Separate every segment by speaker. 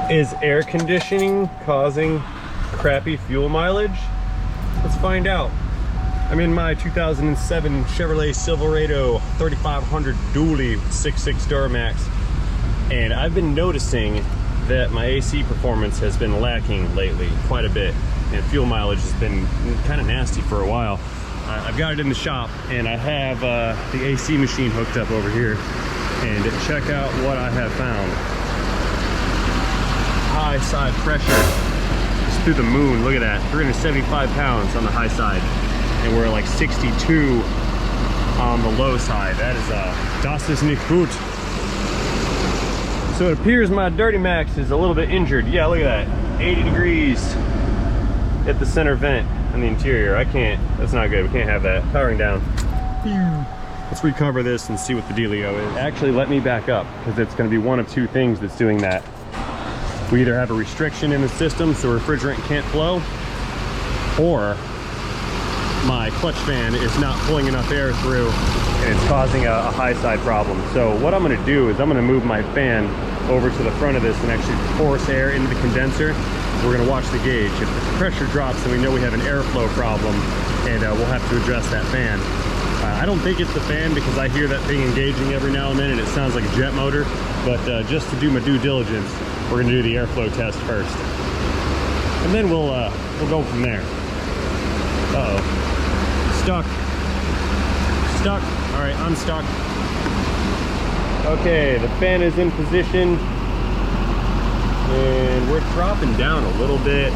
Speaker 1: Is air conditioning causing crappy fuel mileage? Let's find out. I'm in my 2007 Chevrolet Silverado 3500 dually 6.6 Duramax, and I've been noticing that my AC performance has been lacking lately quite a bit, and fuel mileage has been kind of nasty for a while. I've got it in the shop, and I have the AC machine hooked up over here, and check out what I have found. High side pressure is through the moon. Look at that, 375 pounds on the high side, and we're like 62 on the low side. That is das ist nicht gut. So it appears my Dirty Max is a little bit injured. Yeah, look at that, 80 degrees at the center vent on the interior. I can't, that's not good. We can't have that. Powering down. Let's recover this and see what the dealio is. Actually, let me back up, because it's going to be one of two things that's doing that. We either have a restriction in the system so refrigerant can't flow, or my clutch fan is not pulling enough air through and it's causing a high side problem. So what I'm going to do is I'm going to move my fan over to the front of this and actually force air into the condenser. We're going to watch the gauge. If the pressure drops, then we know we have an airflow problem, and we'll have to address that fan. I don't think it's the fan, because I hear that thing engaging every now and then and it sounds like a jet motor, but just to do my due diligence, we're going to do the airflow test first, and then we'll go from there. Uh-oh. Stuck. All right, unstuck. Okay, the fan is in position, and we're dropping down a little bit.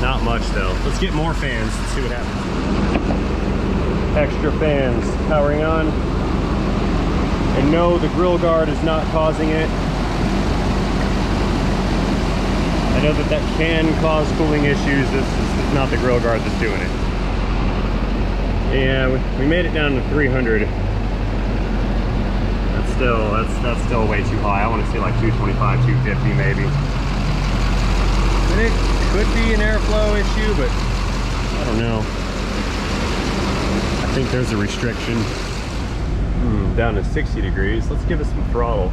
Speaker 1: Not much though. Let's get more fans and see what happens. Extra fans powering on. And no, the grill guard is not causing it. I know that can cause cooling issues. This is not the grill guard that's doing it. Yeah, we made it down to 300. That's still way too high. I want to see like 225, 250 maybe. And it could be an airflow issue, but I don't know. I think there's a restriction. Down to 60 degrees. Let's give it some throttle.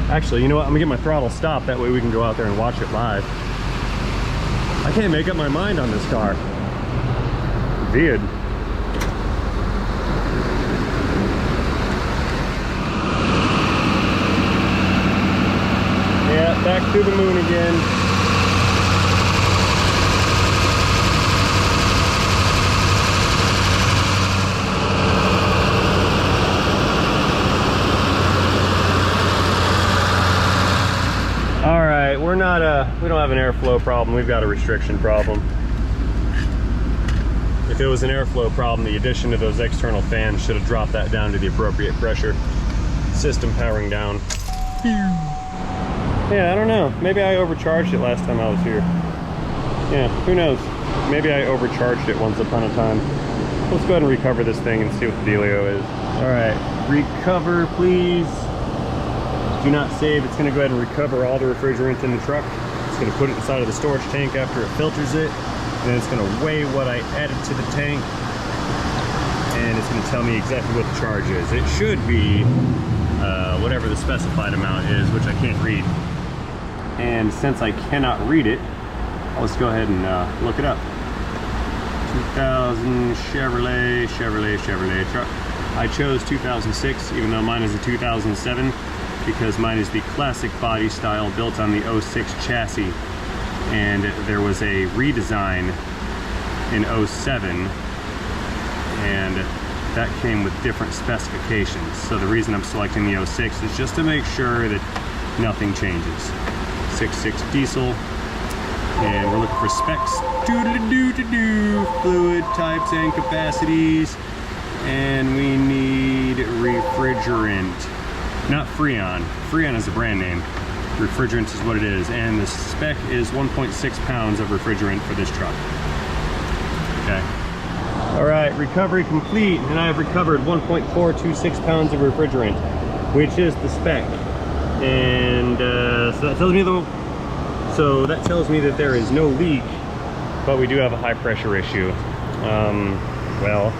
Speaker 1: Actually, you know what? I'm gonna get my throttle stopped. That way we can go out there and watch it live. I can't make up my mind on this car. Weird. Yeah, back to the moon again. All right, we're not we don't have an airflow problem. We've got a restriction problem. If it was an airflow problem, the addition of those external fans should have dropped that down to the appropriate pressure. System powering down. Yeah, I don't know. Maybe I overcharged it last time I was here. Yeah, who knows? Maybe I overcharged it once upon a time. Let's go ahead and recover this thing and see what the dealio is. All right, recover, please. Do not save. It's going to go ahead and recover all the refrigerant in the truck. It's going to put it inside of the storage tank after it filters it. Then it's going to weigh what I added to the tank, and it's going to tell me exactly what the charge is. It should be whatever the specified amount is, which I can't read. And since I cannot read it, let's go ahead and look it up. 2000 Chevrolet truck. I chose 2006, even though mine is a 2007, because mine is the classic body style built on the 06 chassis. And there was a redesign in 07, and that came with different specifications. So the reason I'm selecting the 06 is just to make sure that nothing changes. 6.6 diesel, and we're looking for specs. Fluid types and capacities, and we need refrigerant, not Freon. Freon is a brand name. Refrigerant is what it is, and the spec is 1.6 pounds of refrigerant for this truck. Okay. All right, recovery complete, and I have recovered 1.426 pounds of refrigerant, which is the spec. And so that tells me that there is no leak, but we do have a high pressure issue. Well,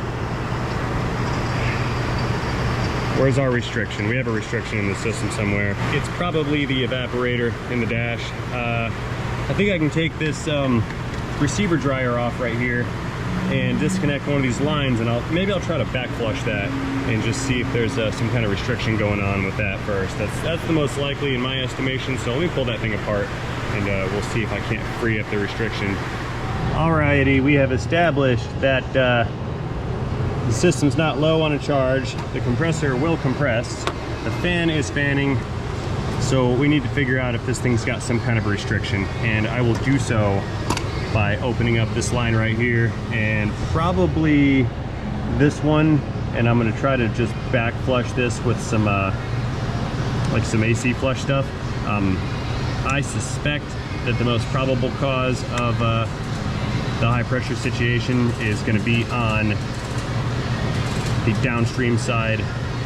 Speaker 1: Where's our restriction? We have a restriction in the system somewhere. It's probably the evaporator in the dash. I think I can take this receiver dryer off right here and disconnect one of these lines, and maybe I'll try to back flush that and just see if there's some kind of restriction going on with that first. That's the most likely in my estimation. So let me pull that thing apart and we'll see if I can't free up the restriction. Alrighty, we have established that the system's not low on a charge. The compressor will compress. The fan is fanning. So we need to figure out if this thing's got some kind of restriction, and I will do so by opening up this line right here and probably this one, and I'm going to try to just back flush this with some like some AC flush stuff. I suspect that the most probable cause of the high pressure situation is going to be on the downstream side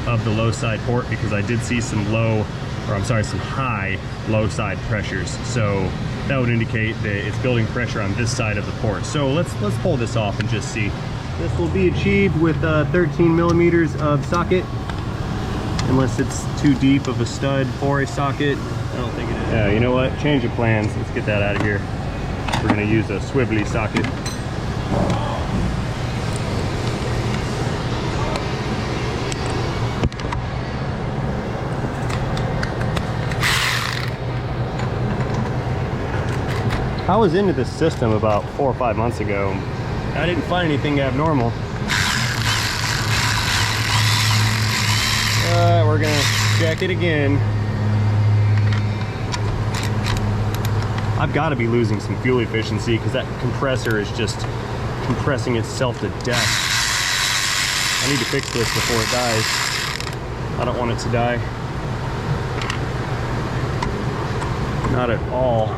Speaker 1: of the low side port, because I did see some some high low side pressures. So that would indicate that it's building pressure on this side of the port. So let's pull this off and just see. This will be achieved with 13 millimeters of socket, unless it's too deep of a stud for a socket. I don't think it is. Yeah, you know what? Change of plans. Let's get that out of here. We're gonna use a swivelly socket. I was into this system about 4 or 5 months ago. I didn't find anything abnormal. We're gonna check it again. I've got to be losing some fuel efficiency because that compressor is just compressing itself to death. I need to fix this before it dies. I don't want it to die. Not at all.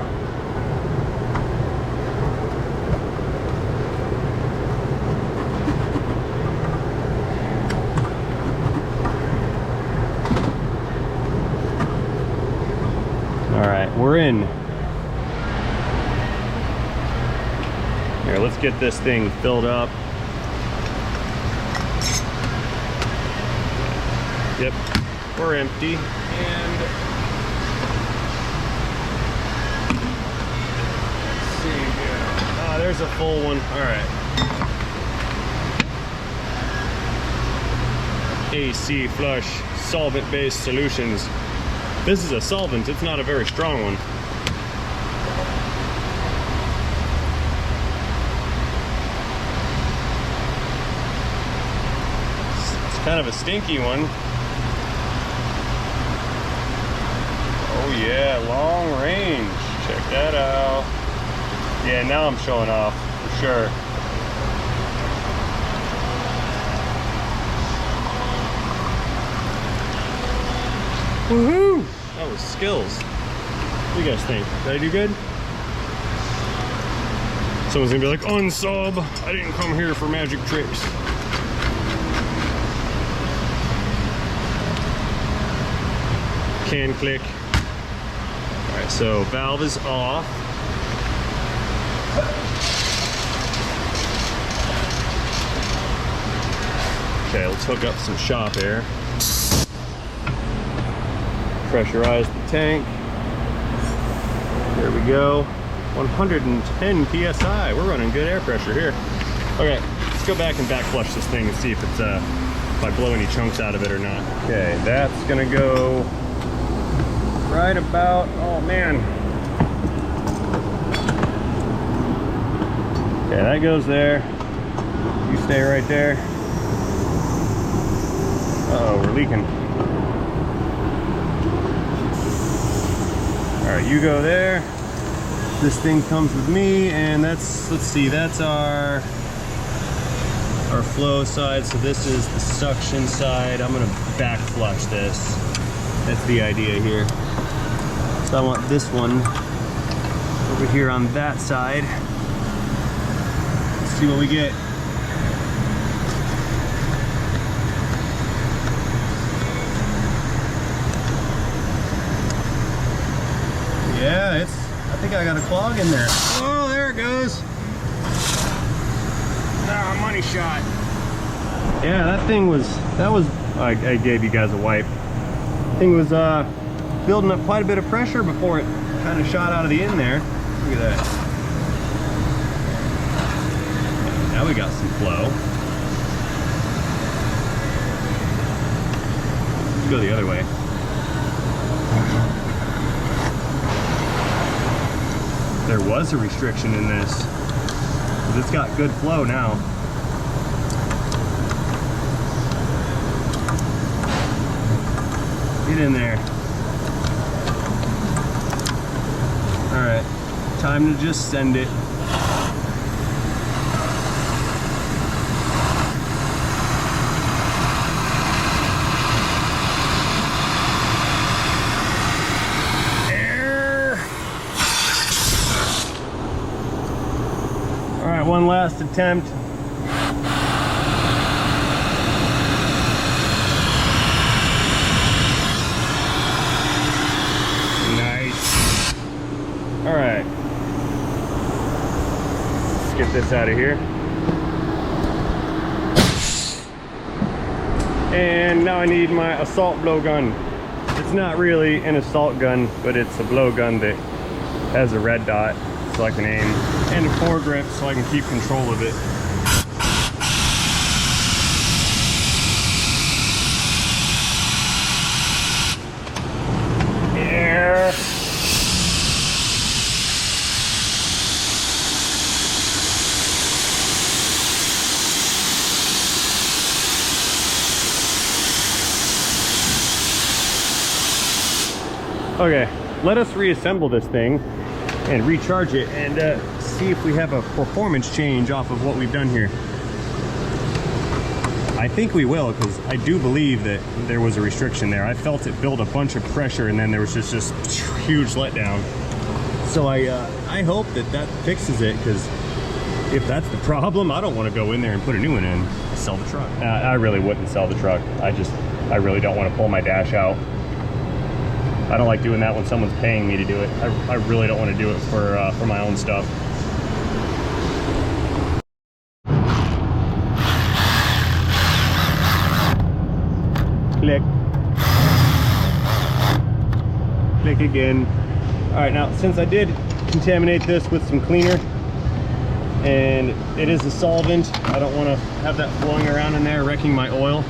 Speaker 1: All right, we're in. Here, let's get this thing filled up. Yep, we're empty. And let's see here. Ah, there's a full one. All right. AC flush solvent-based solutions. This is a solvent, it's not a very strong one. It's kind of a stinky one. Oh yeah, long range. Check that out. Yeah, now I'm showing off, for sure. Woohoo! That was skills. What do you guys think? Did I do good? Someone's gonna be like, unsub, I didn't come here for magic tricks. Can click. Alright, so valve is off. Okay, let's hook up some shop air. Pressurize the tank. There we go. 110 psi. We're running good air pressure here. Okay, let's go back and back flush this thing and see if it's if I blow any chunks out of it or not. Okay, that's gonna go right about, oh man. Okay, that goes there. You stay right there. Uh-oh, we're leaking. All right, you go there. This thing comes with me, and that's, let's see, that's our flow side. So this is the suction side. I'm gonna back flush this. That's the idea here. So I want this one over here on that side. Let's see what we get. Yeah, I think I got a clog in there. Oh, there it goes. Ah, money shot. Yeah, that was I gave you guys a wipe. Thing was building up quite a bit of pressure before it kind of shot out of the end there. Look at that. Now we got some flow. Let's go the other way. There was a restriction in this, but it's got good flow now. Get in there. All right, time to just send it. All right, one last attempt. Nice. All right. Let's get this out of here. And now I need my assault blowgun. It's not really an assault gun, but it's a blowgun that has a red dot so I can aim, and a foregrip so I can keep control of it. Here. Okay, let us reassemble this thing and recharge it and see if we have a performance change off of what we've done here. I think we will, because I do believe that there was a restriction there. I felt it build a bunch of pressure and then there was just this huge letdown. So I hope that that fixes it, because if that's the problem, I don't want to go in there and put a new one in. Sell the truck. I really wouldn't sell the truck. I really don't want to pull my dash out. I don't like doing that when someone's paying me to do it. I really don't want to do it for my own stuff. Click. Click again. All right, now since I did contaminate this with some cleaner, and it is a solvent, I don't want to have that flowing around in there wrecking my oil.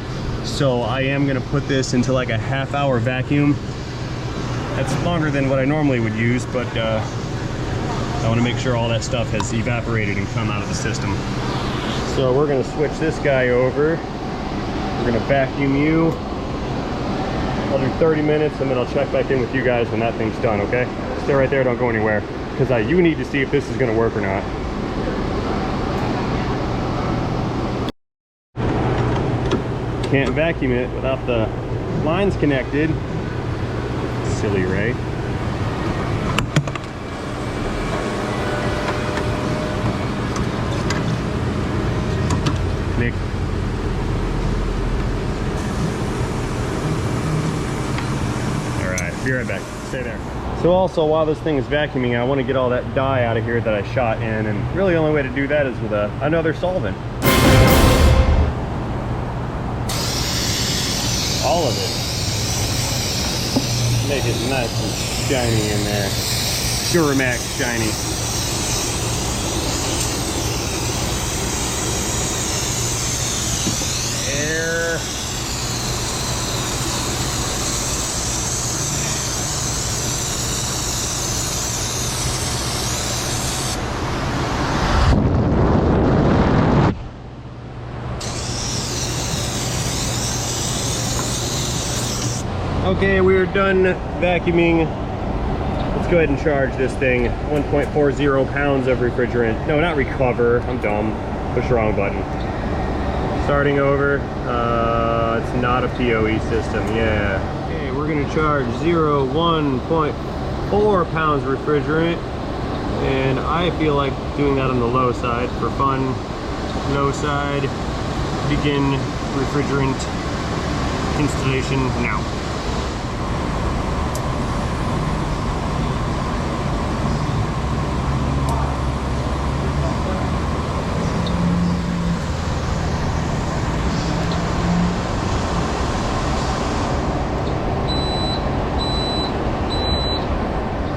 Speaker 1: So I am going to put this into like a half-hour vacuum. That's longer than what I normally would use, but I want to make sure all that stuff has evaporated and come out of the system. So we're going to switch this guy over. We're going to vacuum you. I'll do 30 minutes and then I'll check back in with you guys when that thing's done, okay? Stay right there, don't go anywhere, because you need to see if this is going to work or not. Can't vacuum it without the lines connected. Silly Ray. Nick. All right, be right back. Stay there. So also, while this thing is vacuuming, I want to get all that dye out of here that I shot in, and really the only way to do that is with another solvent. All of it. Make it nice and shiny in there. Duramax shiny. Air. Okay, we're done vacuuming. Let's go ahead and charge this thing. 1.40 pounds of refrigerant. No, not recover. I'm dumb. Push the wrong button. Starting over. It's not a PoE system. Yeah. Okay, we're gonna charge 1.4 pounds refrigerant, and I feel like doing that on the low side for fun. Low side. Begin refrigerant installation now.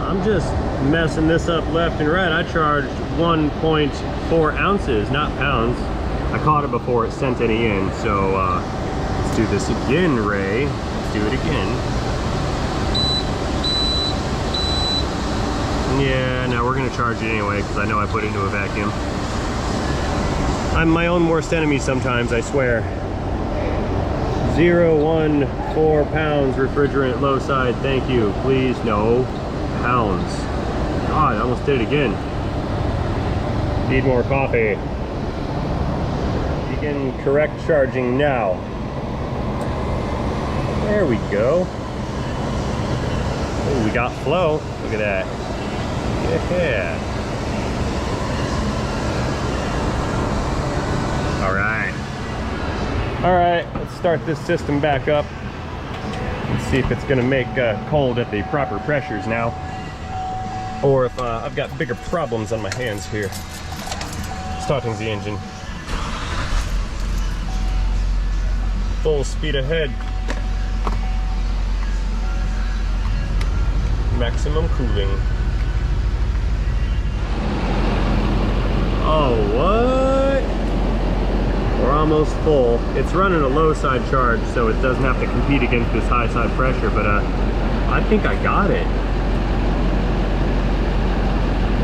Speaker 1: I'm just messing this up left and right. I charged 1.4 ounces, not pounds. I caught it before it sent any in, so let's do this again, Ray. Let's do it again. Yeah, no, we're gonna charge it anyway because I know I put it into a vacuum. I'm my own worst enemy sometimes, I swear. 014 pounds refrigerant low side, thank you. Please, no pounds. God, I almost did it again. Need more coffee. Begin correct charging now. There we go. Oh, we got flow. Look at that. Yeah. All right, let's start this system back up and see if it's gonna make cold at the proper pressures now, or if I've got bigger problems on my hands here. Starting the engine. Full speed ahead. Maximum cooling. Oh, what? We're almost full. It's running a low side charge, so it doesn't have to compete against this high side pressure, but I think I got it.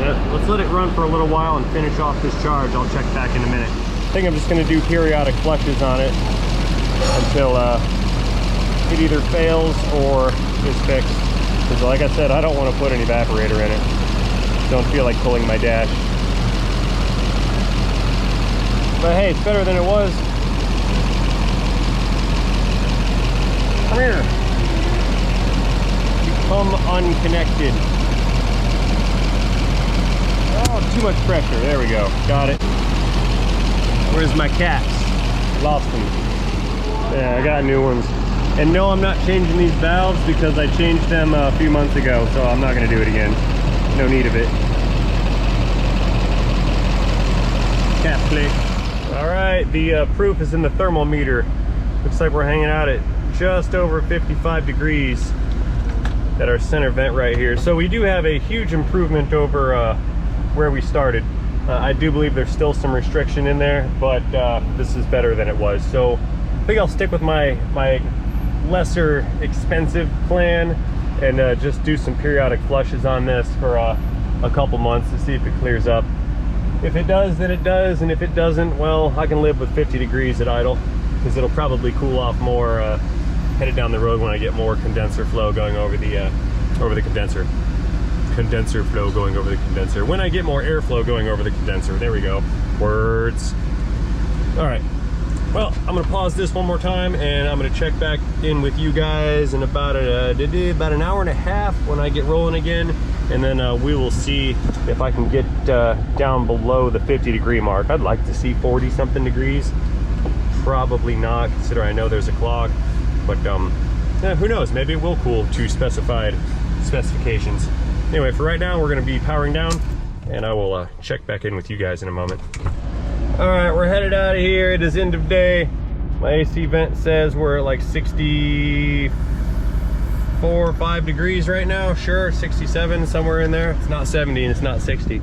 Speaker 1: Yeah, let's let it run for a little while and finish off this charge. I'll check back in a minute. I think I'm just gonna do periodic flushes on it until it either fails or is fixed. Because like I said, I don't want to put an evaporator in it. Don't feel like pulling my dash. But hey, it's better than it was. Come here. Become unconnected. Oh, too much pressure. There we go. Got it. Where's my cats? Lost them. Yeah, I got new ones. And no, I'm not changing these valves because I changed them a few months ago, so I'm not going to do it again. No need of it. Cat click. All right, the proof is in the thermometer. Looks like we're hanging out at just over 55 degrees at our center vent right here. So we do have a huge improvement over where we started. I do believe there's still some restriction in there, but this is better than it was. So I think I'll stick with my lesser expensive plan and just do some periodic flushes on this for a couple months to see if it clears up. If it does, then it does, and if it doesn't, well, I can live with 50 degrees at idle because it'll probably cool off more headed down the road when I get more condenser flow going over the condenser. Condenser flow going over the condenser. When I get more airflow going over the condenser. There we go. Words. All right. Well, I'm gonna pause this one more time and I'm gonna check back in with you guys in about an hour and a half when I get rolling again. And then we will see if I can get down below the 50 degree mark. I'd like to see 40 something degrees. Probably not, considering I know there's a clog. But yeah, who knows? Maybe it will cool to specified specifications. Anyway, for right now, we're gonna be powering down and I will check back in with you guys in a moment. All right, we're headed out of here. It is end of day. My AC vent says we're at like 64 or 5 degrees right now. Sure, 67, somewhere in there. It's not 70 and it's not 60.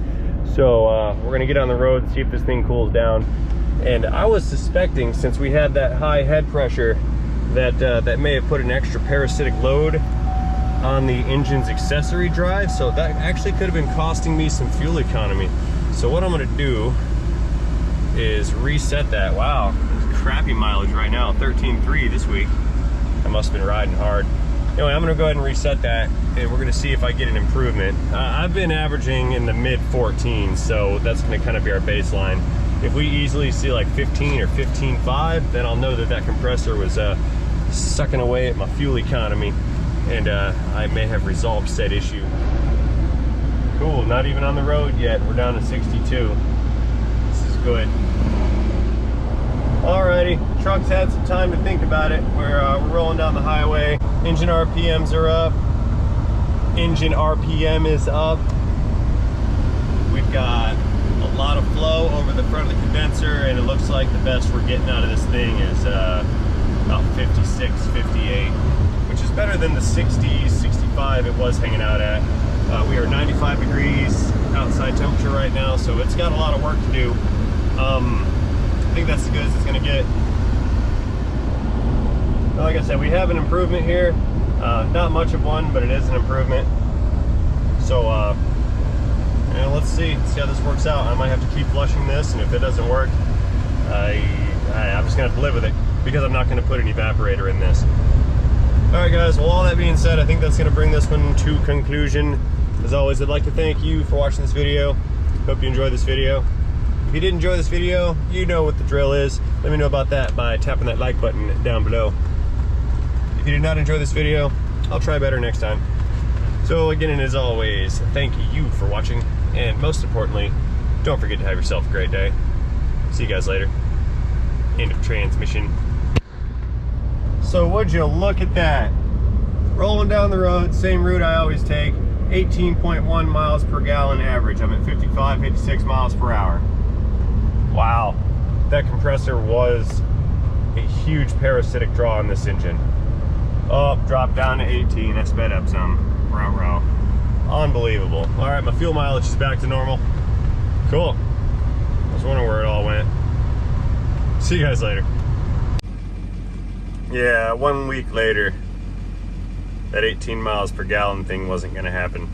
Speaker 1: So we're gonna get on the road and see if this thing cools down. And I was suspecting, since we had that high head pressure, that that may have put an extra parasitic load on the engine's accessory drive. So that actually could have been costing me some fuel economy. So what I'm gonna do is reset that. Wow, crappy mileage right now, 13.3 this week. I must have been riding hard. Anyway, I'm gonna go ahead and reset that and we're gonna see if I get an improvement. I've been averaging in the mid 14s, so that's gonna kind of be our baseline. If we easily see like 15 or 15.5, then I'll know that that compressor was sucking away at my fuel economy and I may have resolved said issue. Cool, not even on the road yet. We're down to 62. Good. Alrighty, truck's had some time to think about it. We're rolling down the highway. Engine RPMs are up. Engine RPM is up. We've got a lot of flow over the front of the condenser, and it looks like the best we're getting out of this thing is about 56, 58, which is better than the 60s, 65 it was hanging out at. We are 95 degrees outside temperature right now, so it's got a lot of work to do. I think that's as good as it's gonna get. Like I said, we have an improvement here. Not much of one, but it is an improvement. So let's see how this works out. I might have to keep flushing this, and if it doesn't work, I'm just gonna have to live with it, because I'm not gonna put an evaporator in this. All right, guys, well, all that being said, I think that's gonna bring this one to conclusion. As always, I'd like to thank you for watching this video. Hope you enjoyed this video. If you did enjoy this video, you know what the drill is. Let me know about that by tapping that like button down below. If you did not enjoy this video, I'll try better next time. So again, and as always, thank you for watching, and most importantly, don't forget to have yourself a great day. See you guys later. End of transmission. So would you look at that? Rolling down the road, same route I always take, 18.1 miles per gallon average. I'm at 55, 56 miles per hour. Wow, that compressor was a huge parasitic draw on this engine. Oh, dropped down to 18, I sped up some. Row. Unbelievable. All right, my fuel mileage is back to normal. Cool. I was wondering where it all went. See you guys later. Yeah, 1 week later, that 18 miles per gallon thing wasn't gonna happen.